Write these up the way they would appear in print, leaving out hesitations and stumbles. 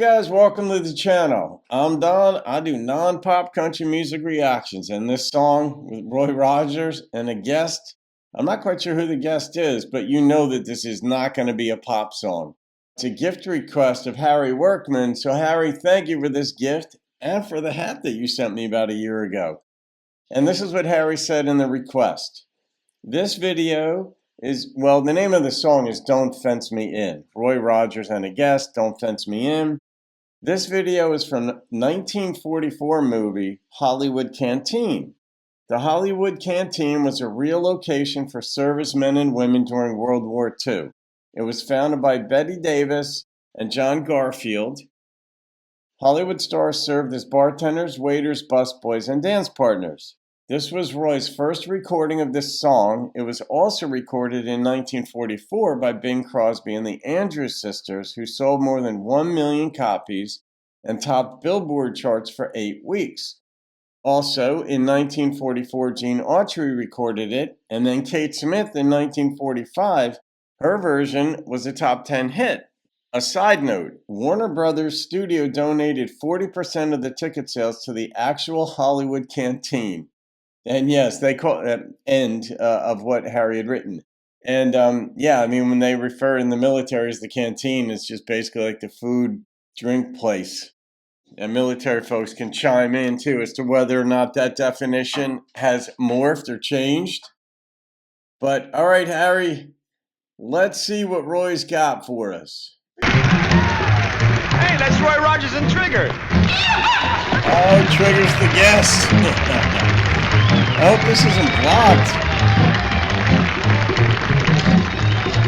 guys, welcome to the channel. I'm Don. I do non-pop country music reactions, and this song with Roy Rogers and a guest, I'm not quite sure who the guest is, but you know that this is not going to be a pop song. It's a gift request of Harry Workmon, so Harry, thank you for this gift and for the hat that you sent me about a year ago. And this is what Harry said in the request. This video is, well, the name of the song is Don't Fence Me In. Roy Rogers and a guest, Don't Fence Me In. This video is from 1944 movie Hollywood Canteen. The Hollywood Canteen was a real location for servicemen and women during World War II. It was founded by Betty Davis and John Garfield. Hollywood stars served as bartenders, waiters, busboys, and dance partners. This was Roy's first recording of this song. It was also recorded in 1944 by Bing Crosby and the Andrews Sisters, who sold more than 1 million copies and topped Billboard charts for 8 weeks. Also, in 1944, Gene Autry recorded it, and then Kate Smith in 1945. Her version was a top 10 hit. A side note, Warner Brothers Studio donated 40% of the ticket sales to the actual Hollywood Canteen. And yes, they call it end of what Harry had written. And yeah, I mean, when they refer in the military as the canteen, it's just basically like the food drink place. And military folks can chime in too as to whether or not that definition has morphed or changed. But all right, Harry, let's see what Roy's got for us. Hey, that's Roy Rogers and Trigger. Oh, Trigger's the guest. I hope this isn't blocked.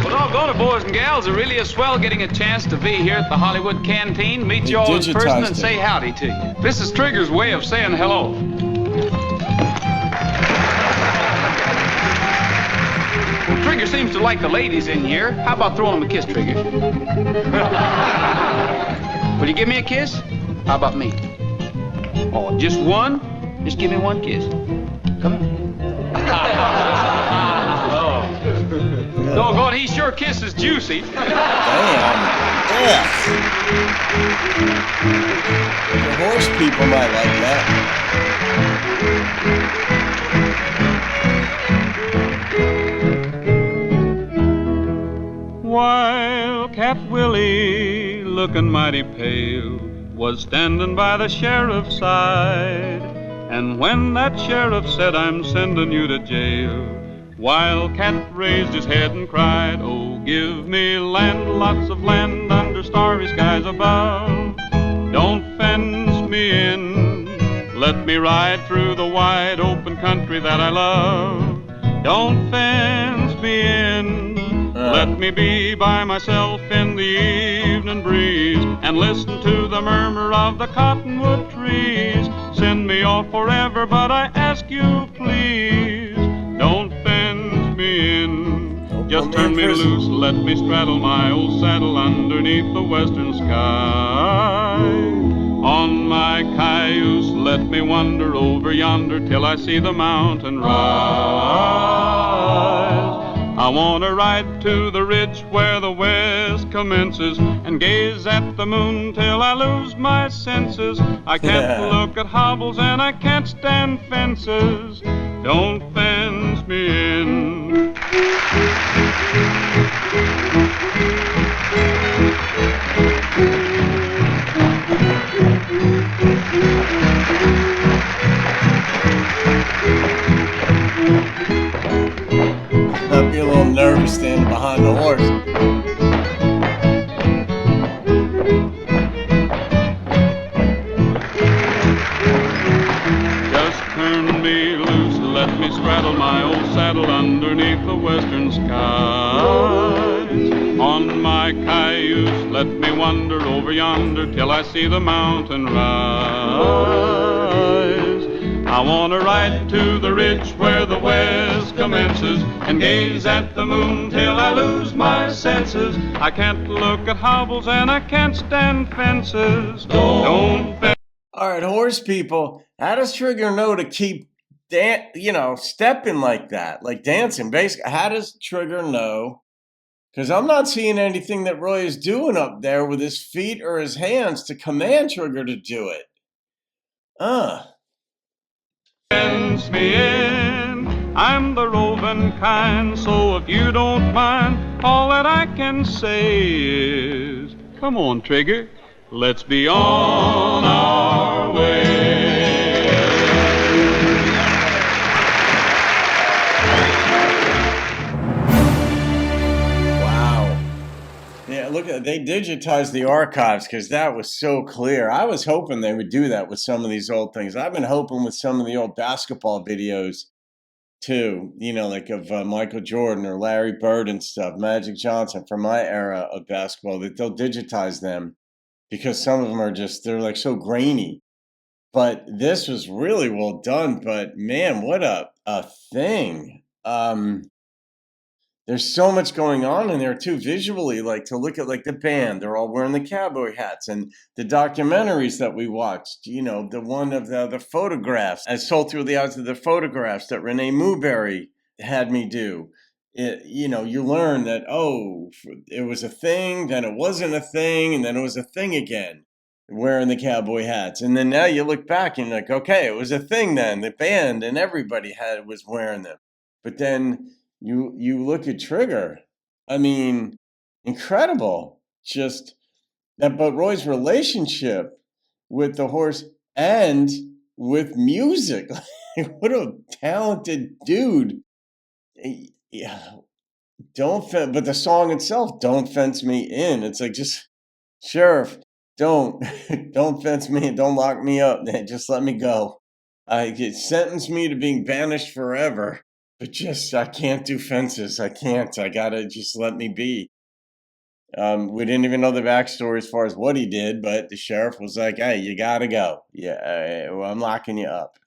Well, doggone it, boys and gals. It really is swell getting a chance to be here at the Hollywood Canteen, meet you all in person, and say howdy to you. This is Trigger's way of saying hello. Well, Trigger seems to like the ladies in here. How about throwing him a kiss, Trigger? Will you give me a kiss? How about me? Oh, just one? Just give me one kiss. Come on. Doggone, he sure kisses juicy. Damn. Yeah. The horse people might like that. Wildcat Willie, looking mighty pale, was standing by the sheriff's side. And when that sheriff said, I'm sending you to jail, Wildcat raised his head and cried, oh, give me land, lots of land under starry skies above. Don't fence me in, let me ride through the wide open country that I love. Don't fence me in, let me be by myself in the evening breeze and listen to the murmur of the cottonwood trees. Send me off forever, but I ask you please, don't fence me in. Just turn me loose, let me straddle my old saddle underneath the western sky. On my cayuse, let me wander over yonder till I see the mountain rise. I want to ride to the ridge where the west commences and gaze at the moon till I lose my senses. I can't look at hobbles and I can't stand fences. Don't fence me in. I'd be a little nervous standing behind the horse. Just turn me loose, let me straddle my old saddle underneath the western skies. On my cayuse, let me wander over yonder till I see the mountain rise. I want to ride to the ridge where the west commences and gaze at the moon till I lose my senses. I can't look at hobbles and I can't stand fences. Don't fence. All right, horse people, how does Trigger know to keep, stepping like that, like dancing? Basically, how does Trigger know Because I'm not seeing anything that Roy is doing up there with his feet or his hands to command Trigger to do it. Sends me in. I'm the roving kind, so if you don't mind, all that I can say is, come on, Trigger, let's be on our way. Yeah, look, they digitized the archives because that was so clear. I was hoping they would do that with some of these old things. I've been hoping with some of the old basketball videos too, like of Michael Jordan or Larry Bird and stuff, Magic Johnson from my era of basketball, that they'll digitize them because some of them are they're like so grainy. But this was really well done. But man, what a thing. There's so much going on in there too, visually, like to look at like the band, they're all wearing the cowboy hats, and the documentaries that we watched, the one of the photographs, I sold through the eyes of the photographs that Renee Mooberry had me do. You learn that, it was a thing, then it wasn't a thing, and then it was a thing again, wearing the cowboy hats. And then now you look back and you're like, okay, it was a thing then, the band and everybody was wearing them. But then you look at Trigger, I mean, incredible. Just that, but Roy's relationship with the horse and with music, what a talented dude. Yeah, but the song itself, "Don't Fence Me In," it's like, just Sheriff, don't fence me and don't lock me up. Just let me go. Sentence me to being banished forever. But I can't do fences. I can't. I gotta just let me be. We didn't even know the backstory as far as what he did, but the sheriff was like, "Hey, you gotta go. Yeah, well, I'm locking you up."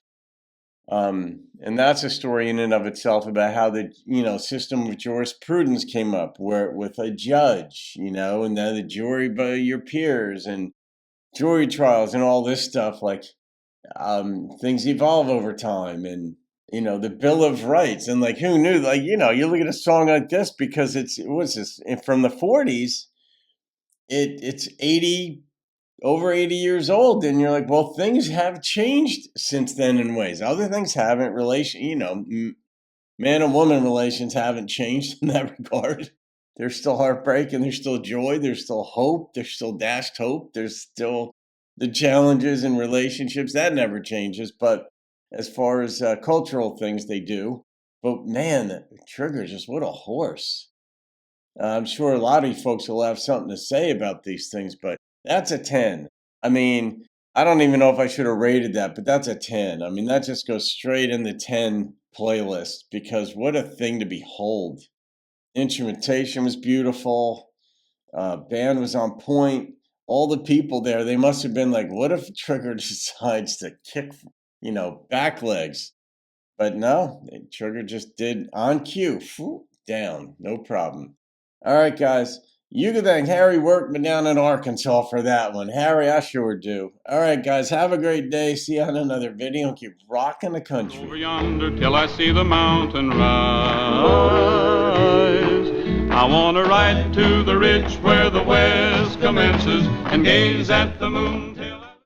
And that's a story in and of itself about how the system of jurisprudence came up, where with a judge, and then the jury by your peers and jury trials and all this stuff. Like, things evolve over time, and the Bill of Rights, and like, who knew? Like, you look at a song like this because it was this from the 40s. It's over 80 years old, and you're like, well, things have changed since then in ways. Other things haven't. Man and woman relations haven't changed in that regard. There's still heartbreak, and there's still joy. There's still hope. There's still dashed hope. There's still the challenges in relationships. That never changes. But as far as cultural things, they do. But man, Trigger, just what a horse. I'm sure a lot of you folks will have something to say about these things, but that's a 10. I mean, I don't even know if I should have rated that, but that's a 10. I mean, that just goes straight in the 10 playlist, because what a thing to behold. Instrumentation was beautiful. Band was on point. All the people there, they must have been like, what if Trigger decides to kick, back legs? But no, Trigger just did on cue. Down, no problem. All right, guys. You can thank Harry Workmon down in Arkansas for that one. Harry, I sure do. All right, guys. Have a great day. See you on another video, and keep rocking the country. Over yonder till I see the mountain rise. I want to ride to the ridge where the west commences and gaze at the moon.